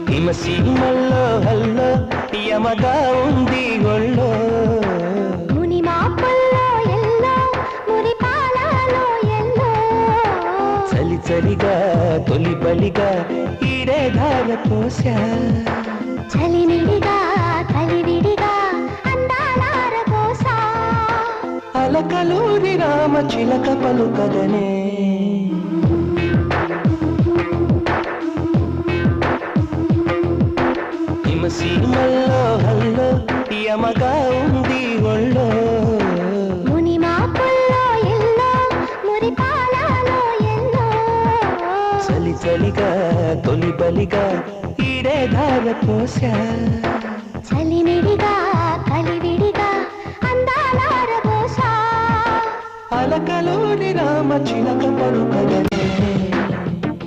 హిమసీమల్లో hello యమగా ఉంది ఒళ్ళో ముని మాపల్లో yellow మురి పాలలో ఎల్లో చలి చలిగా తొలి బలిగా ఈడే ధార పోసా చలిమిడిగా కలివిడిగా అందాలార పోసా అలకలూరి రామ చిలక పలుకదనే హిమసీమల్లో హల్లో యమగా ఉంది ఒళ్ళో ముని మాపల్లో ఎల్లో మురి పాలలో ఎల్లో చలి చలిగా తొలి బలిగా ఈడే ధార పోసా చలిమిడిగా కలివిడిగా అందాలార పోసా అలకలూరి రామ చిలక పలుకదనే